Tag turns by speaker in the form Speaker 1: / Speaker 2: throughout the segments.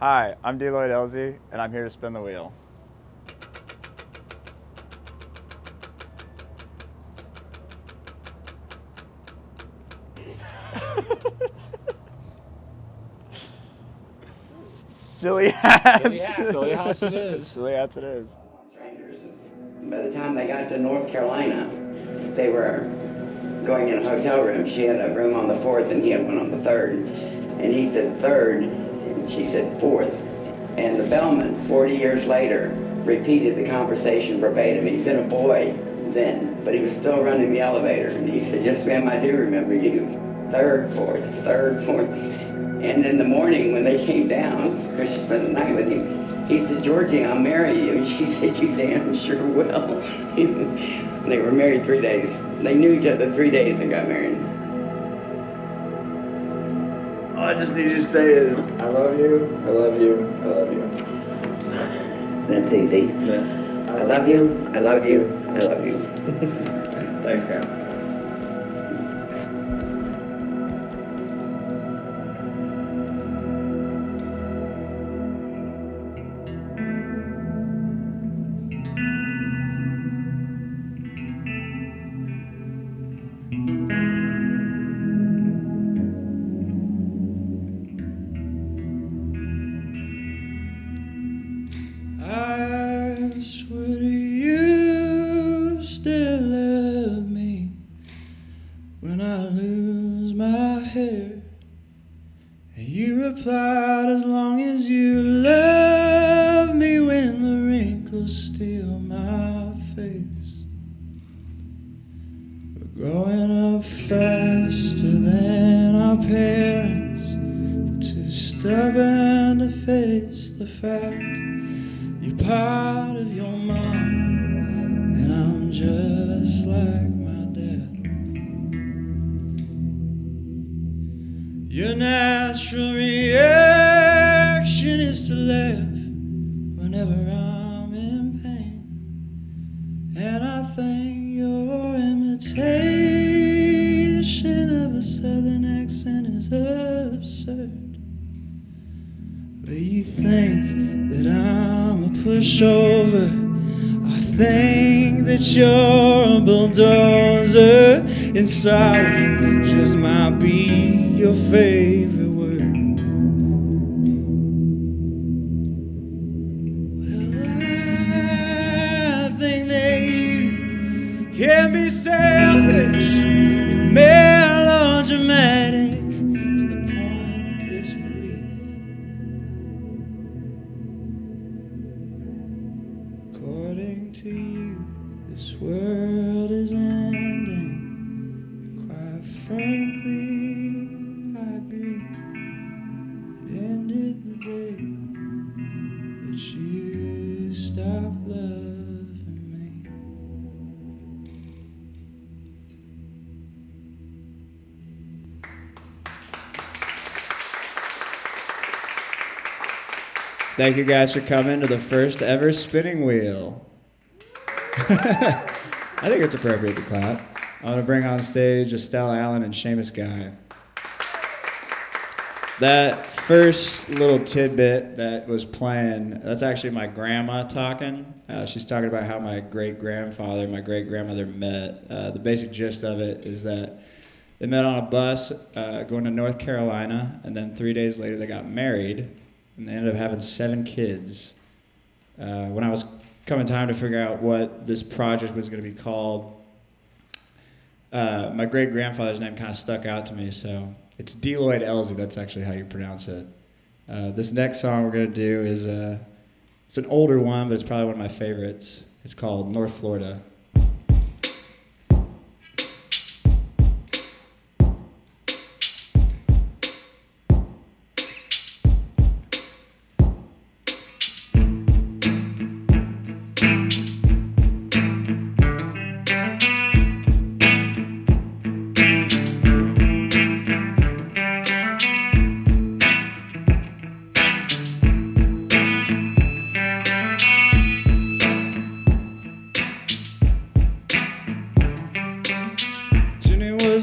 Speaker 1: Hi, I'm DeLoyd Elze, and I'm here to spin the wheel. Silly hats.
Speaker 2: Silly hats. Silly hats it is.
Speaker 1: Silly hats it is.
Speaker 3: Strangers. By the time they got to North Carolina, they were going in a hotel room. She had a room on the 4th and he had one on the 3rd. And he said 3rd and she said 4th. And the bellman, 40 years later, repeated the conversation verbatim. He'd been a boy then, but he was still running the elevator. And he said, "Yes, ma'am, I do remember you. 3rd, 4th, 3rd, 4th. And in the morning when they came down, because she spent the night with him, he said, "Georgie, I'll marry you." And she said, "You damn sure will." And they were married 3 days. They knew each other 3 days and got married.
Speaker 4: All I just need you to say is, I love you, I love you, I love you.
Speaker 3: That's easy.
Speaker 4: Yeah.
Speaker 3: I love you, I love you, I love you.
Speaker 4: Thanks, Graham.
Speaker 5: I swear to you still love me when I lose my hair. And you replied, as long as you love me, when the wrinkles steal my face. We're growing up faster than our parents, but too stubborn to face the fact you're part of your mom, and I'm just like my dad. Your natural reaction is to laugh whenever I'm in pain, and I think your imitation of a southern accent is absurd. But you think that I'm a pushover, I think that you're a bulldozer, and sorry just might be your favorite word. Well, I think that you can be selfish and melodramatic to the point of disbelief. According to you, this world is ending, and quite frankly, I agree. It ended the day that you stopped loving me. Thank you guys for coming to the first ever spinning wheel. I think it's appropriate to clap. I want to bring on stage Estelle Allen and Seamus Guy. That first little tidbit that was playing, that's actually my grandma talking. She's talking about how my great-grandfather and my great-grandmother met. The basic gist of it is that they met on a bus going to North Carolina, and then 3 days later they got married, and they ended up having 7 kids. When I was coming time to figure out what this project was going to be called, my great-grandfather's name kind of stuck out to me, so it's DeLoyd Elze. That's actually how you pronounce it. This next song we're going to do is it's an older one, but it's probably one of my favorites. It's called North Florida.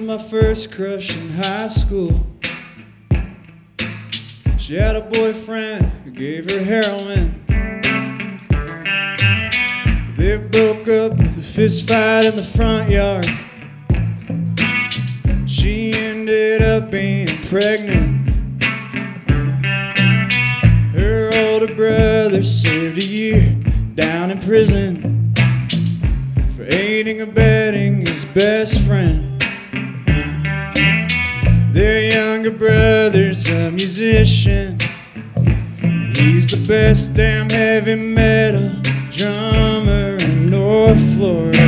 Speaker 5: My first crush in high school. She had a boyfriend who gave her heroin. They broke up with a fist fight in the front yard. She ended up being pregnant. Her older brother served a year down in prison for aiding and abetting his best friend. Their younger brother's a musician, and he's the best damn heavy metal drummer in North Florida.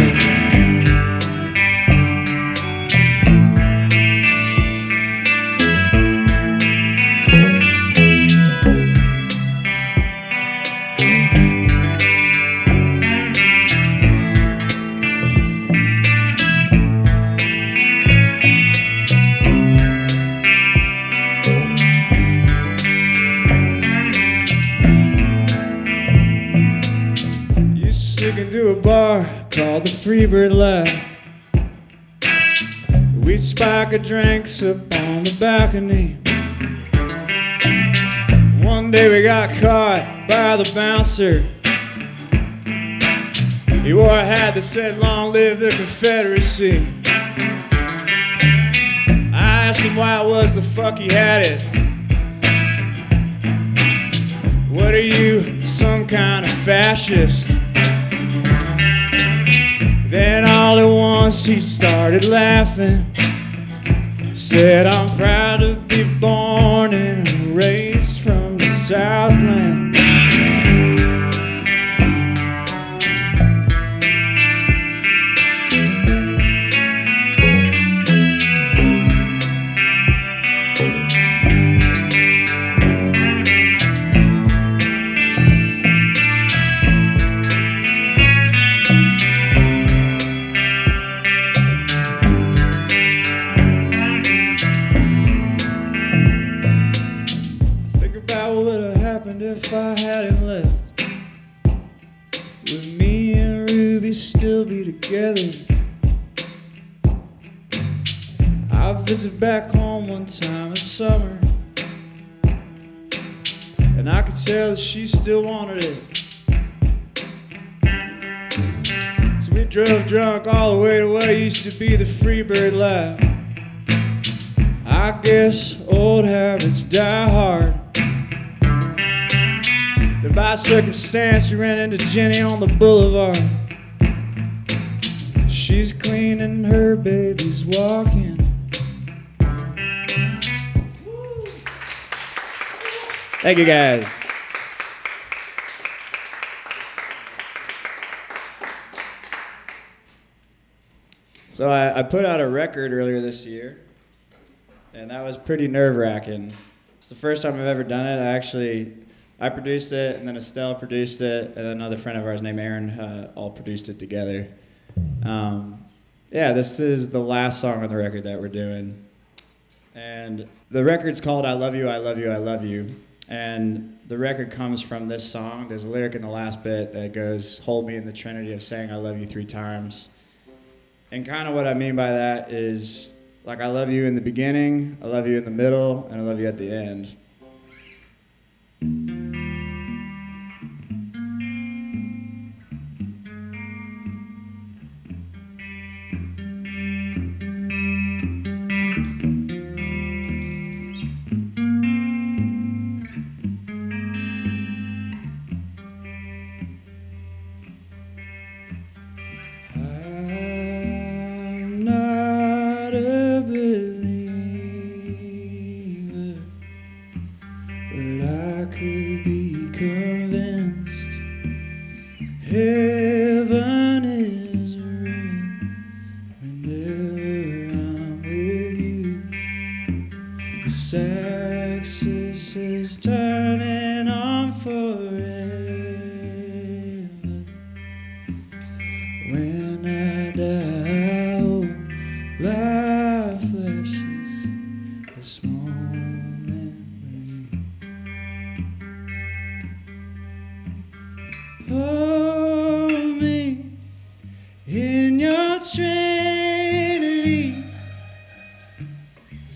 Speaker 5: To a bar called the Freebird Lab. We'd spike our drinks up on the balcony. One day we got caught by the bouncer. He wore a hat that said, "Long live the Confederacy." I asked him why it was the fuck he had it. "What are you, some kind of fascist?" Then all at once he started laughing. Said, "I'm proud to be born and raised from the Southland." If I hadn't left, would me and Ruby still be together? I visited back home one time in summer, and I could tell that she still wanted it. So we drove drunk all the way to what used to be the Freebird Lab. I guess old habits die hard. Then by circumstance we ran into Jenny on the boulevard. She's cleaning, her baby's walking. Thank you guys. So I put out a record earlier this year, and that was pretty nerve-wracking. It's the first time I've ever done it. I produced it, and then Estelle produced it, and another friend of ours named Aaron all produced it together. Yeah, this is the last song on the record that we're doing. And the record's called I Love You, I Love You, I Love You. And the record comes from this song. There's a lyric in the last bit that goes, "Hold me in the trinity of saying I love you 3 times." And kind of what I mean by that is, like, I love you in the beginning, I love you in the middle, and I love you at the end.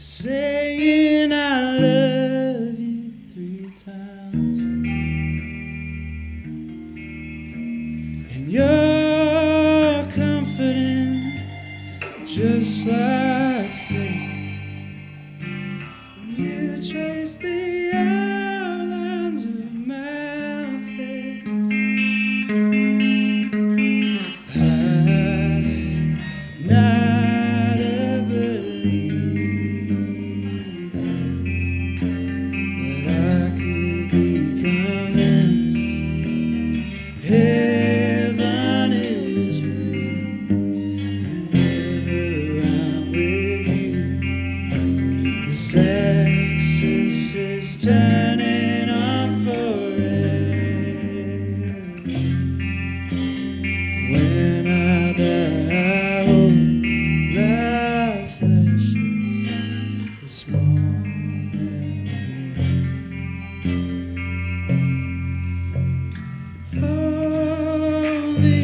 Speaker 5: Saying I love you 3 times. just like faith. When you trace the outlines of my face, I'm not a believer, but I could be convinced heaven is real whenever I'm with you. The sexus is turning on forever. When I die, I hope life flashes this moment with you. Hold me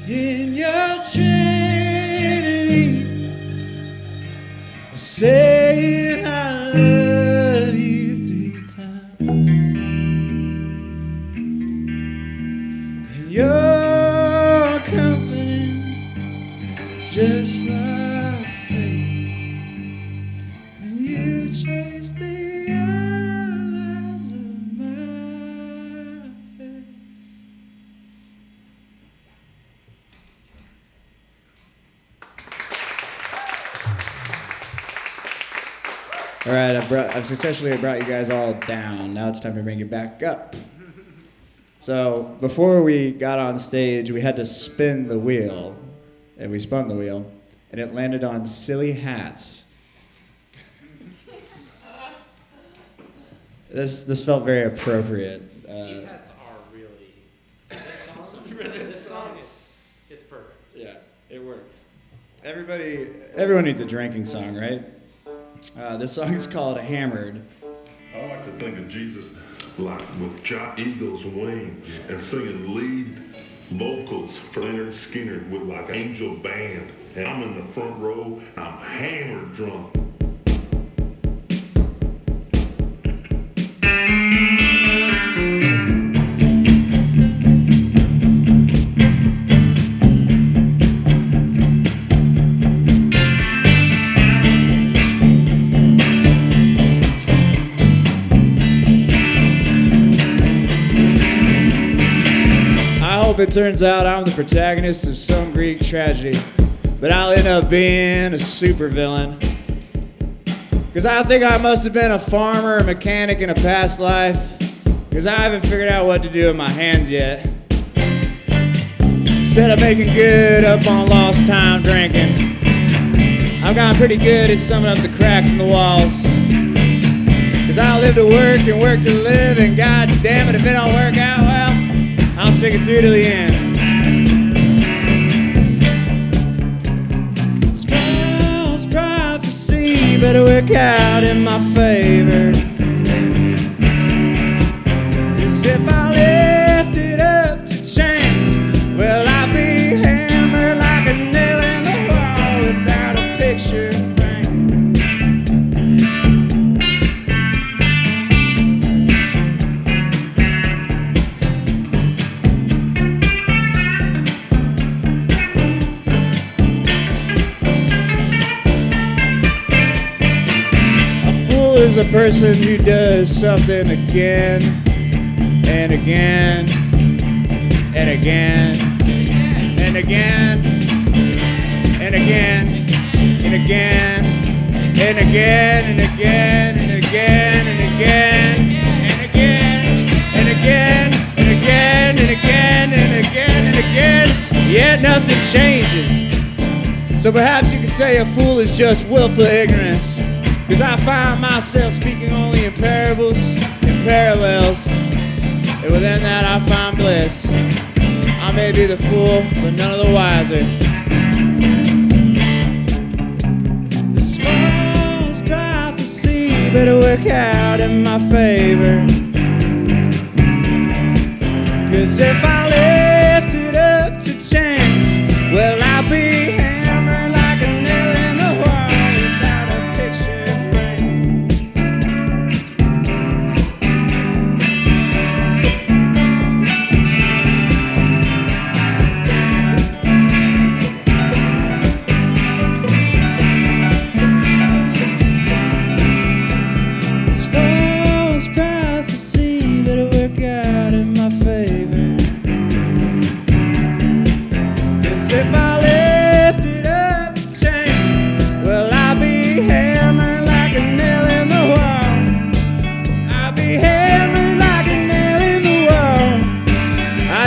Speaker 5: in your trinity, saying I love you 3 times, and your confidence just like faith. When you trace the outlines of my face. All right, I've successfully brought you guys all down. Now it's time to bring you back up. So before we got on stage, we had to spin the wheel, and we spun the wheel, and it landed on silly hats. This felt very appropriate.
Speaker 2: These hats are really. This song, it's perfect.
Speaker 5: Yeah, it works. Everyone needs a drinking song, right? This song is called Hammered.
Speaker 6: I like to think of Jesus like with giant eagle's wings and singing lead vocals for Leonard Skinner with like angel band. And I'm in the front row, I'm hammered drunk.
Speaker 5: It turns out I'm the protagonist of some Greek tragedy, but I'll end up being a supervillain. Cause I think I must have been a farmer or mechanic in a past life, cause I haven't figured out what to do with my hands yet. Instead of making good up on lost time drinking, I've gotten pretty good at summing up the cracks in the walls. Cause I live to work and work to live, and god damn it, if it don't work out well, I'll stick it through to the end. This false prophecy better work out in my favor. Cause if I left it up to chance, well, I'd be hammered like a nail in the wall without a picture frame. Is a person who does something again and again and again and again and again and again and again and again and again and again and again and again and again and again and again and again, yet nothing changes. So perhaps you could say a fool is just willful ignorance. Cause I find myself speaking only in parables and parallels, and within that I find bliss. I may be the fool, but none of the wiser. This false prophecy better work out in my favor. Cause if I left it up to chance, well, I'll be hammered like a nail in the wall without a picture frame.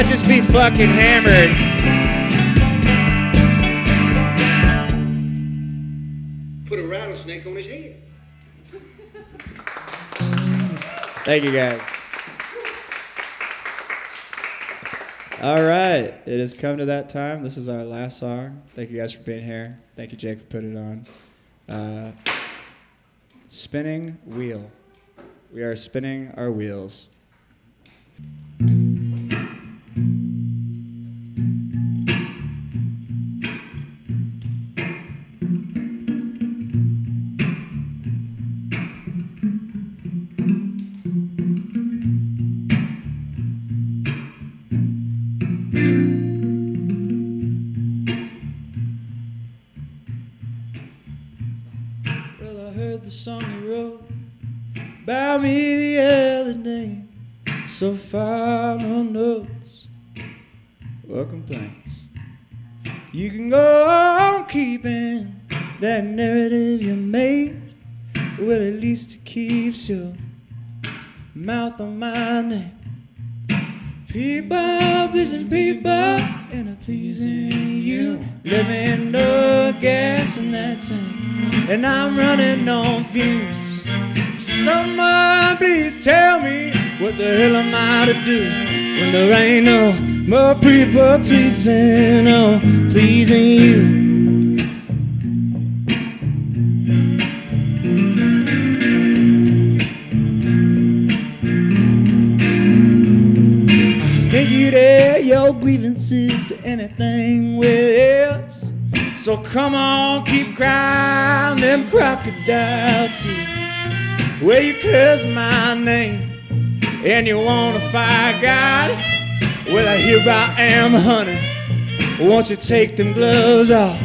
Speaker 5: might just be fucking hammered.
Speaker 7: Put a rattlesnake on his head.
Speaker 5: Thank you, guys. All right, it has come to that time. This is our last song. Thank you guys for being here. Thank you, Jake, for putting it on. Spinning wheel. We are spinning our wheels. Well, I heard the song you wrote about me the other day. So far, no notes or complaints. You can go on keeping that narrative you made. Well, at least it keeps your mouth on my name. People pleasing people and I'm pleasing you. Living no gas in that tank, and I'm running on fumes. So someone please tell me, what the hell am I to do when there ain't no more people pleasing, oh, pleasing you? I think you'd air your grievances to anything with us. So come on, keep crying them crocodile tears. Well, you curse my name and you wanna fight God. Well, here I am, honey. Won't you take them gloves off?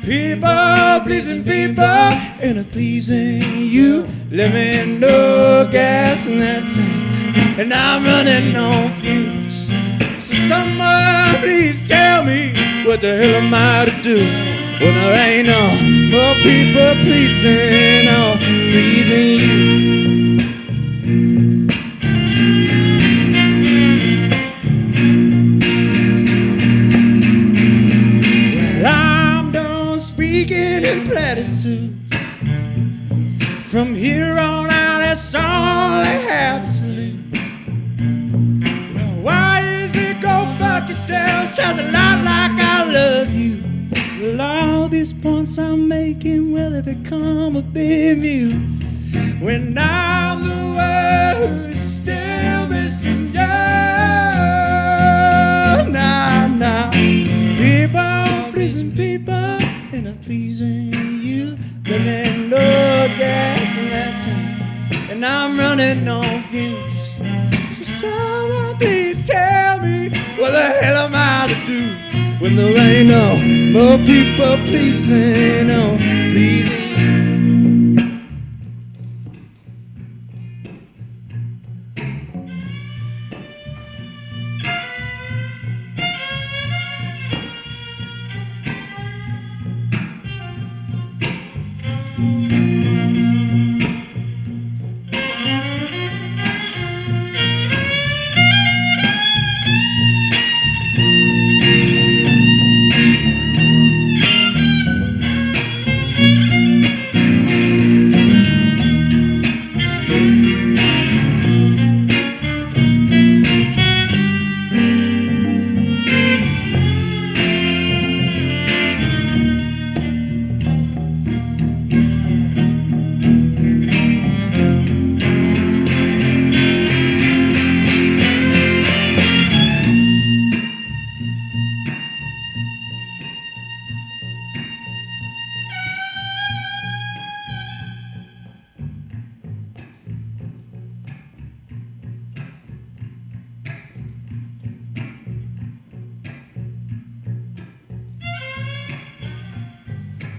Speaker 5: People pleasing people and I'm pleasing you. Let me know gas in that tank, and I'm running on fumes. So someone please tell me, what the hell am I to do when there ain't no more people pleasing, oh, pleasing you? Well, I'm done speaking in platitudes. From here on out, that's all I have to salute. Well, why is it go fuck yourself? Sounds a lot like I love you. Well, all these points I'm making, well, they become a bit mute when I'm the one who's still missing you. Nah, nah. People pleasing people and I'm pleasing you. Living no gas in that tank, and I'm running on fumes. So someone please tell me, what the hell am I to do when there ain't no more people pleasing, oh, pleasing you?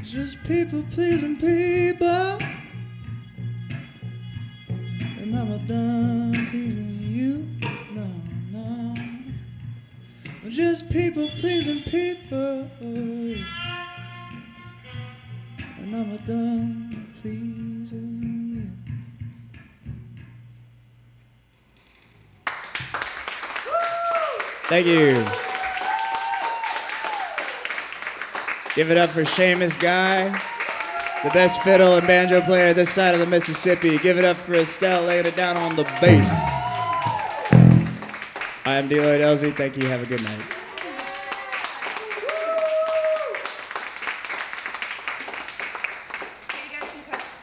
Speaker 5: Just people pleasing people, and I'm done pleasing you. No, no. Just people pleasing people, and I'm done pleasing you. Thank you. Give it up for Seamus Guy, the best fiddle and banjo player this side of the Mississippi. Give it up for Estelle laying it down on the bass. I am DeLoyd Elze. Thank you. Have a good night.